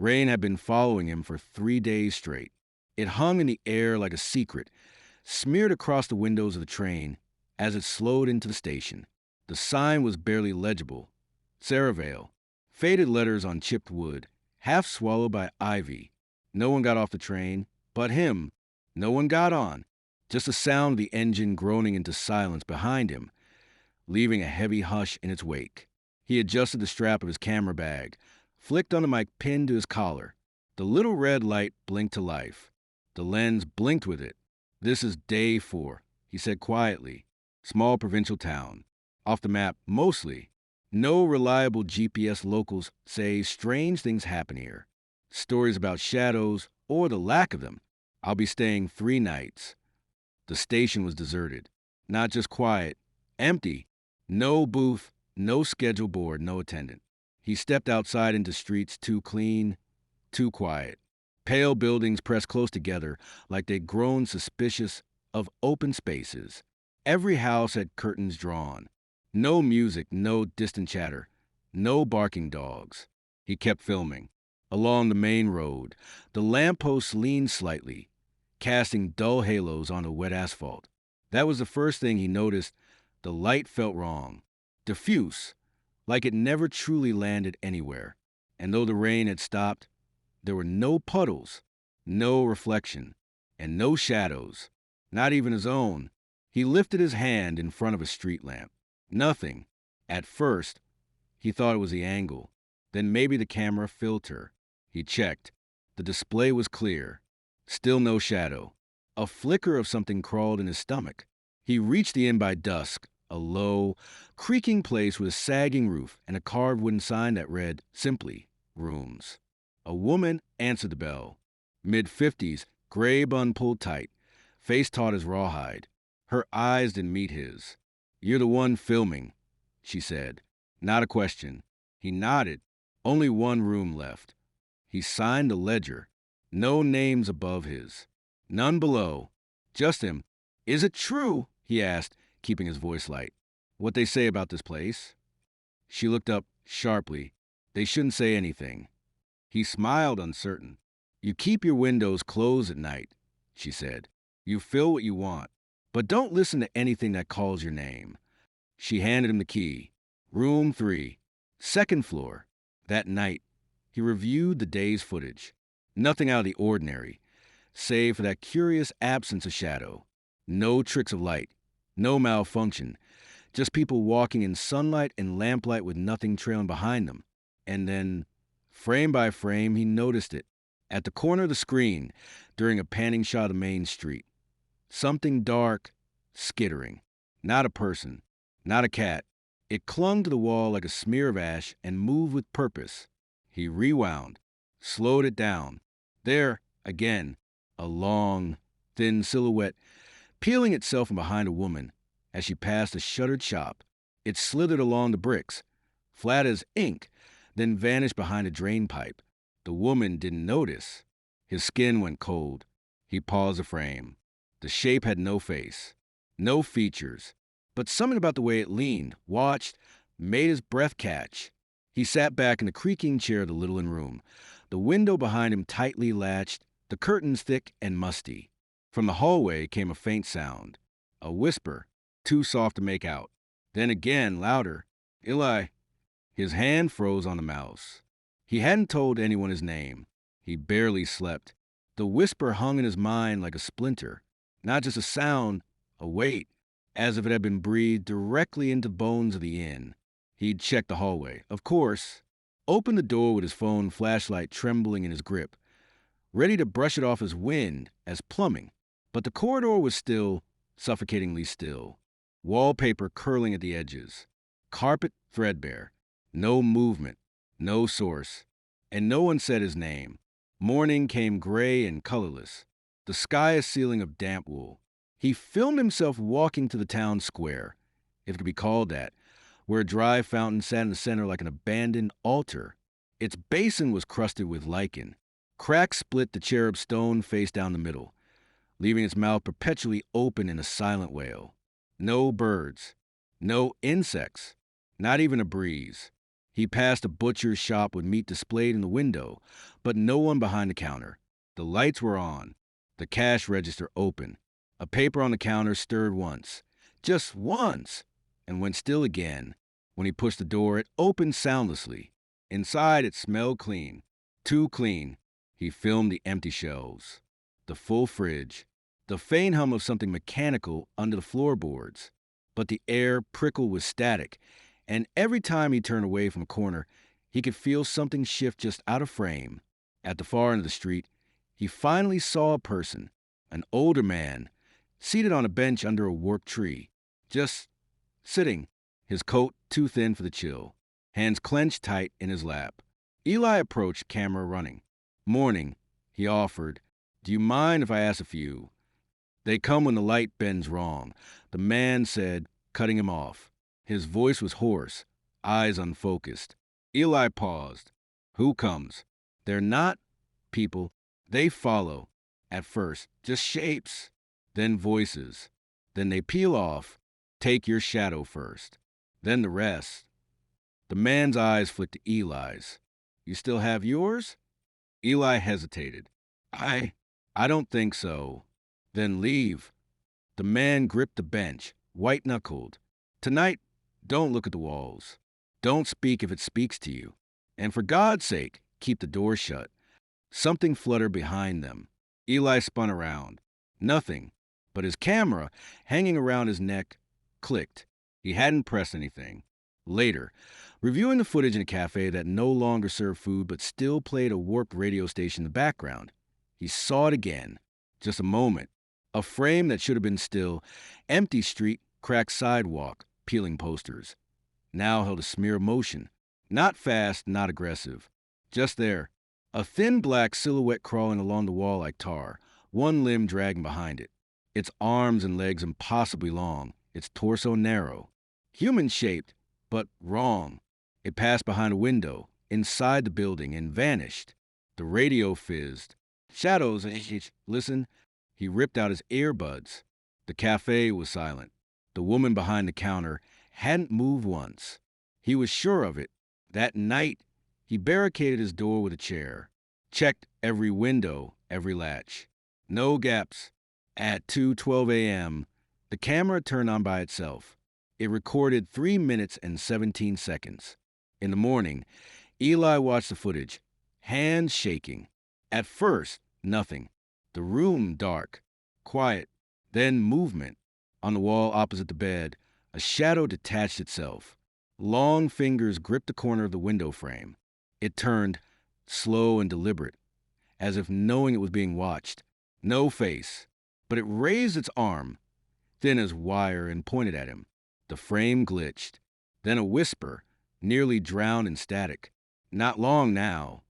Rain had been following him for 3 days straight. It hung in the air like a secret, smeared across the windows of the train as it slowed into the station. The sign was barely legible. Saravale. Faded letters on chipped wood, half swallowed by ivy. No one got off the train, but him. No one got on. Just the sound of the engine groaning into silence behind him, leaving a heavy hush in its wake. He adjusted the strap of his camera bag, flicked on the mic pinned to his collar. The little red light blinked to life. The lens blinked with it. "This is day 4, he said quietly. Small provincial town. Off the map, mostly. No reliable GPS locals say strange things happen here. Stories about shadows, or the lack of them. I'll be staying 3 nights. The station was deserted. Not just quiet, empty. No booth, no schedule board, no attendant. He stepped outside into streets too clean, too quiet. Pale buildings pressed close together like they'd grown suspicious of open spaces. Every house had curtains drawn. No music, no distant chatter, no barking dogs. He kept filming. Along the main road, the lampposts leaned slightly, casting dull halos on the wet asphalt. That was the first thing he noticed. The light felt wrong, diffuse, like it never truly landed anywhere. And though the rain had stopped, there were no puddles, no reflection, and no shadows, not even his own. He lifted his hand in front of a street lamp. Nothing. At first, he thought it was the angle, then maybe the camera filter. He checked. The display was clear. Still no shadow. A flicker of something crawled in his stomach. He reached the inn by dusk, a low, creaking place with a sagging roof and a carved wooden sign that read, simply, Rooms. A woman answered the bell. Mid-50s, gray bun pulled tight, face taut as rawhide. Her eyes didn't meet his. "You're the one filming," she said. Not a question. He nodded. Only one room left. He signed the ledger. No names above his. None below. Just him. "Is it true?" he asked, keeping his voice light. "What they say about this place?" She looked up sharply. "They shouldn't say anything." He smiled, uncertain. "You keep your windows closed at night," she said. "You feel what you want. But don't listen to anything that calls your name." She handed him the key. Room 3. Second floor. That night, he reviewed the day's footage. Nothing out of the ordinary, save for that curious absence of shadow. No tricks of light. No malfunction. Just people walking in sunlight and lamplight with nothing trailing behind them. And then, frame by frame, he noticed it. At the corner of the screen, during a panning shot of the main street. Something dark, skittering. Not a person. Not a cat. It clung to the wall like a smear of ash and moved with purpose. He rewound, slowed it down. There, again, a long, thin silhouette, peeling itself from behind a woman as she passed a shuttered shop. It slithered along the bricks, flat as ink, then vanished behind a drain pipe. The woman didn't notice. His skin went cold. He paused the frame. The shape had no face, no features, but something about the way it leaned, watched, made his breath catch. He sat back in the creaking chair of the little room, the window behind him tightly latched, the curtains thick and musty. From the hallway came a faint sound, a whisper, too soft to make out. Then again, louder, "Eli." His hand froze on the mouse. He hadn't told anyone his name. He barely slept. The whisper hung in his mind like a splinter. Not just a sound, a weight, as if it had been breathed directly into bones of the inn. He'd checked the hallway, of course, opened the door with his phone flashlight trembling in his grip, ready to brush it off as wind, as plumbing. But the corridor was still, suffocatingly still. Wallpaper curling at the edges. Carpet threadbare. No movement, no source. And no one said his name. Morning came gray and colorless. The sky a ceiling of damp wool. He filmed himself walking to the town square, if it could be called that, where a dry fountain sat in the center like an abandoned altar. Its basin was crusted with lichen. Cracks split the cherub stone face down the middle, leaving its mouth perpetually open in a silent wail. No birds. No insects. Not even a breeze. He passed a butcher's shop with meat displayed in the window, but no one behind the counter. The lights were on, the cash register open. A paper on the counter stirred once, just once, and went still again. When he pushed the door, it opened soundlessly. Inside, it smelled clean, too clean. He filmed the empty shelves, the full fridge, the faint hum of something mechanical under the floorboards. But the air prickled with static, and every time he turned away from a corner, he could feel something shift just out of frame. At the far end of the street, he finally saw a person, an older man, seated on a bench under a warped tree, just sitting, his coat too thin for the chill, hands clenched tight in his lap. Eli approached, camera running. "Morning," he offered. "Do you mind if I ask a few?" "They come when the light bends wrong," the man said, cutting him off. His voice was hoarse, eyes unfocused. Eli paused. "Who comes?" "They're not people. They follow. At first, just shapes. Then voices. Then they peel off. Take your shadow first. Then the rest." The man's eyes flicked to Eli's. "You still have yours?" Eli hesitated. I don't think so." "Then leave." The man gripped the bench, white-knuckled. "Tonight, don't look at the walls. Don't speak if it speaks to you. And for God's sake, keep the door shut." Something fluttered behind them. Eli spun around. Nothing, but his camera, hanging around his neck, clicked. He hadn't pressed anything. Later, reviewing the footage in a cafe that no longer served food but still played a warped radio station in the background, he saw it again. Just a moment. A frame that should have been still, empty street, cracked sidewalk, peeling posters. Now held a smear of motion. Not fast, not aggressive. Just there. A thin black silhouette crawling along the wall like tar, one limb dragging behind it. Its arms and legs impossibly long, its torso narrow. Human-shaped, but wrong. It passed behind a window, inside the building, and vanished. The radio fizzed. "Shadows, listen." He ripped out his earbuds. The cafe was silent. The woman behind the counter hadn't moved once. He was sure of it. That night, he barricaded his door with a chair, checked every window, every latch. No gaps. At 2:12 a.m., the camera turned on by itself. It recorded 3 minutes and 17 seconds. In the morning, Eli watched the footage, hands shaking. At first, nothing. The room dark, quiet, then movement. On the wall opposite the bed, a shadow detached itself. Long fingers gripped the corner of the window frame. It turned, slow and deliberate, as if knowing it was being watched. No face, but it raised its arm, thin as wire, and pointed at him. The frame glitched. Then a whisper, nearly drowned in static. "Not long now."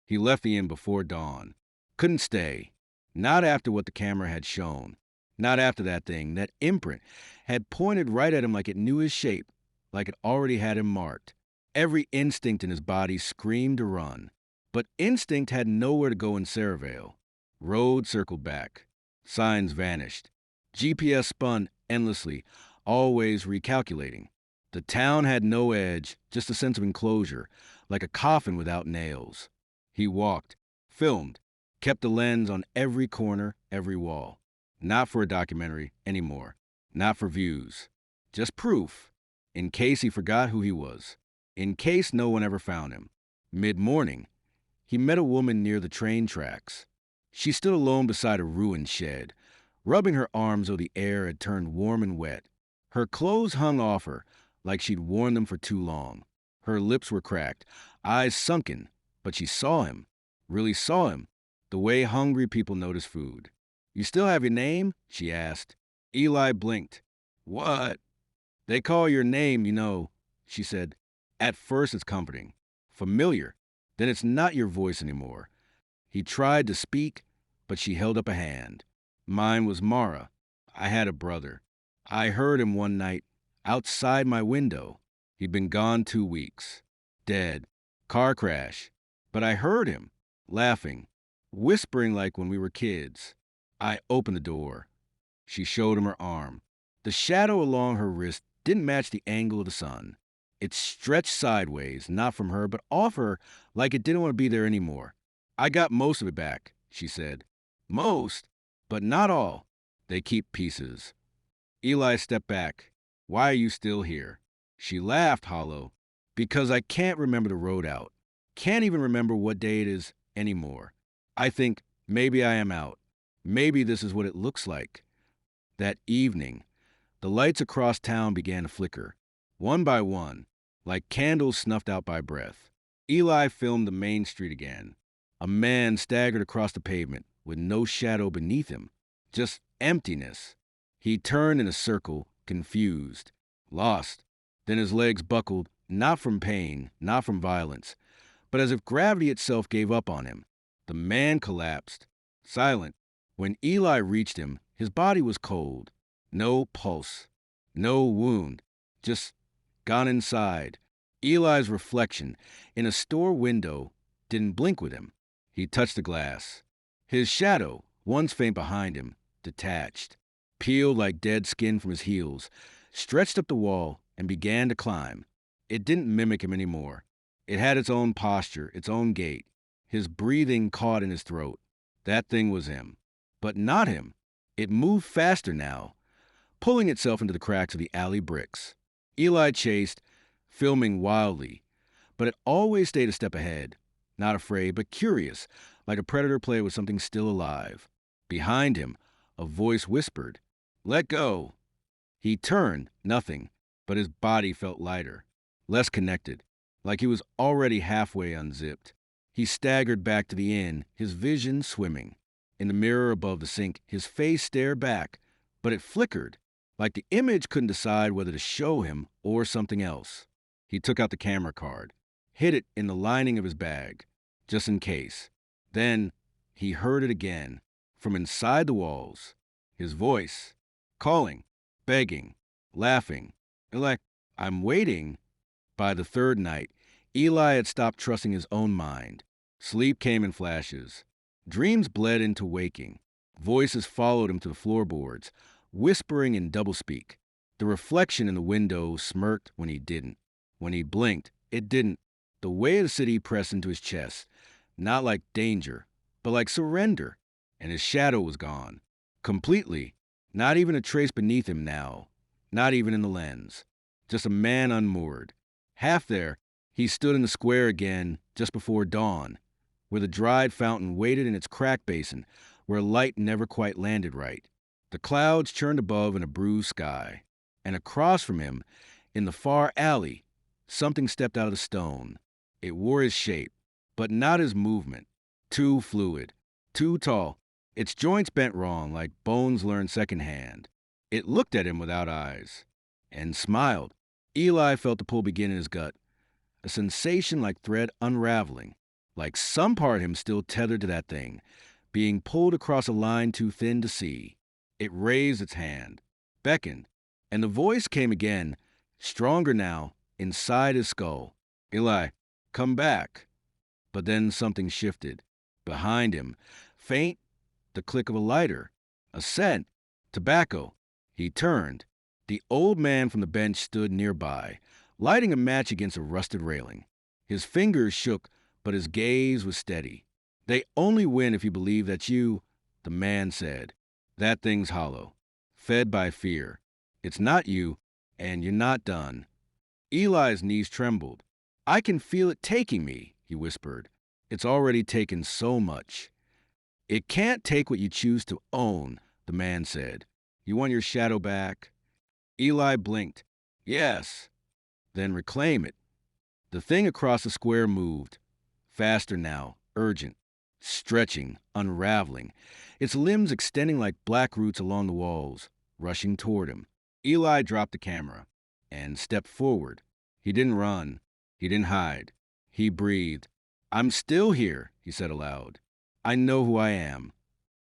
He left the inn before dawn. Couldn't stay. Not after what the camera had shown. Not after that thing, that imprint, had pointed right at him like it knew his shape, like it already had him marked. Every instinct in his body screamed to run. But instinct had nowhere to go in Saravale. Road circled back. Signs vanished. GPS spun endlessly, always recalculating. The town had no edge, just a sense of enclosure, like a coffin without nails. He walked, filmed, kept the lens on every corner, every wall. Not for a documentary anymore. Not for views. Just proof. In case he forgot who he was. In case no one ever found him. Mid-morning, he met a woman near the train tracks. She stood alone beside a ruined shed, rubbing her arms though the air had turned warm and wet. Her clothes hung off her, like she'd worn them for too long. Her lips were cracked, eyes sunken, but she saw him, really saw him, the way hungry people notice food. "You still have your name?" she asked. Eli blinked. "What?" "They call your name, you know," she said. "At first it's comforting, familiar. Then it's not your voice anymore." He tried to speak, but she held up a hand. "Mine was Mara. I had a brother. I heard him one night, outside my window. He'd been gone 2 weeks. Dead. Car crash. But I heard him, laughing, whispering like when we were kids. I opened the door." She showed him her arm. The shadow along her wrist didn't match the angle of the sun. It stretched sideways, not from her, but off her, like it didn't want to be there anymore. I got most of it back, she said. Most? But not all. They keep pieces. Eli stepped back. Why are you still here? She laughed hollow. Because I can't remember the road out. Can't even remember what day it is anymore. I think maybe I am out. Maybe this is what it looks like. That evening, the lights across town began to flicker, one by one, like candles snuffed out by breath. Eli filmed the main street again. A man staggered across the pavement with no shadow beneath him, just emptiness. He turned in a circle, confused, lost. Then his legs buckled, not from pain, not from violence, but as if gravity itself gave up on him. The man collapsed, silent. When Eli reached him, his body was cold. No pulse, no wound, just gone inside. Eli's reflection in a store window didn't blink with him. He touched the glass. His shadow, once faint behind him, detached, peeled like dead skin from his heels, stretched up the wall and began to climb. It didn't mimic him anymore. It had its own posture, its own gait. His breathing caught in his throat. That thing was him. But not him. It moved faster now, pulling itself into the cracks of the alley bricks. Eli chased, filming wildly, but it always stayed a step ahead, not afraid, but curious, like a predator playing with something still alive. Behind him, a voice whispered, "Let go." He turned, nothing, but his body felt lighter, less connected, like he was already halfway unzipped. He staggered back to the inn, his vision swimming. In the mirror above the sink, his face stared back, but it flickered, like the image couldn't decide whether to show him or something else. He took out the camera card, hid it in the lining of his bag, just in case. Then he heard it again, from inside the walls. His voice, calling, begging, laughing. Like, "I'm waiting." By the third night, Eli had stopped trusting his own mind. Sleep came in flashes. Dreams bled into waking. Voices followed him to the floorboards, whispering in doublespeak. The reflection in the window smirked when he didn't. When he blinked, it didn't. The weight of the city pressed into his chest, not like danger, but like surrender. And his shadow was gone. Completely. Not even a trace beneath him now. Not even in the lens. Just a man unmoored. Half there, he stood in the square again just before dawn, where the dried fountain waited in its crack basin, where light never quite landed right. The clouds churned above in a bruised sky. And across from him, in the far alley, something stepped out of the stone. It wore his shape, but not his movement. Too fluid, too tall. Its joints bent wrong, like bones learned secondhand. It looked at him without eyes, and smiled. Eli felt the pull begin in his gut, a sensation like thread unraveling, like some part of him still tethered to that thing, being pulled across a line too thin to see. It raised its hand, beckoned, and the voice came again, stronger now, inside his skull. "Eli, come back." But then something shifted. Behind him, faint, the click of a lighter, a scent, tobacco. He turned. The old man from the bench stood nearby, lighting a match against a rusted railing. His fingers shook, but his gaze was steady. "They only win if you believe that you," the man said. "That thing's hollow, fed by fear. It's not you, and you're not done." Eli's knees trembled. "I can feel it taking me," he whispered. "It's already taken so much." "It can't take what you choose to own," the man said. "You want your shadow back?" Eli blinked. "Yes." "Then reclaim it." The thing across the square moved. Faster now, urgent, stretching, unraveling, its limbs extending like black roots along the walls, rushing toward him. Eli dropped the camera and stepped forward. He didn't run. He didn't hide. He breathed. "I'm still here," he said aloud. "I know who I am."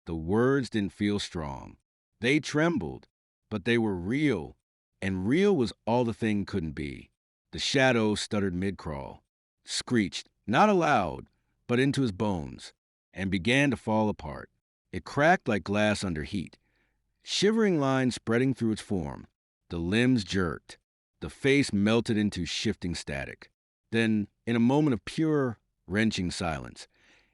The words didn't feel strong. They trembled, but they were real, and real was all the thing couldn't be. The shadow stuttered mid-crawl, screeched, not aloud, but into his bones, and began to fall apart. It cracked like glass under heat, shivering lines spreading through its form. The limbs jerked. The face melted into shifting static. Then, in a moment of pure, wrenching silence,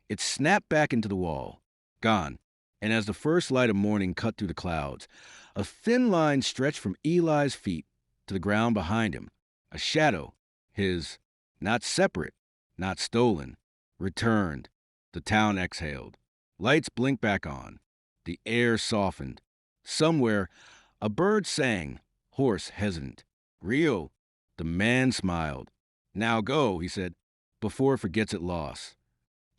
it snapped back into the wall, gone. And as the first light of morning cut through the clouds, a thin line stretched from Eli's feet to the ground behind him. A shadow, his, not separate, not stolen, returned. The town exhaled. Lights blinked back on. The air softened. Somewhere, a bird sang, hoarse, hesitant. Rio. The man smiled. Now go, he said, before it forgets its loss.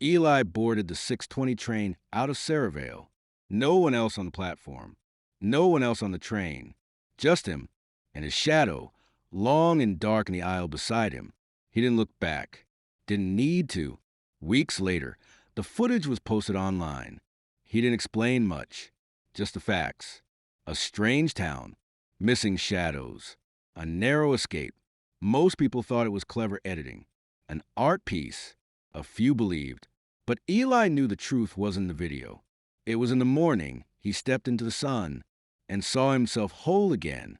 Eli boarded the 6:20 train out of Saravale. No one else on the platform. No one else on the train. Just him and his shadow, long and dark in the aisle beside him. He didn't look back. Didn't need to. Weeks later, the footage was posted online. He didn't explain much. Just the facts. A strange town. Missing shadows. A narrow escape. Most people thought it was clever editing. An art piece. A few believed. But Eli knew the truth wasn't in the video. It was in the morning he stepped into the sun and saw himself whole again,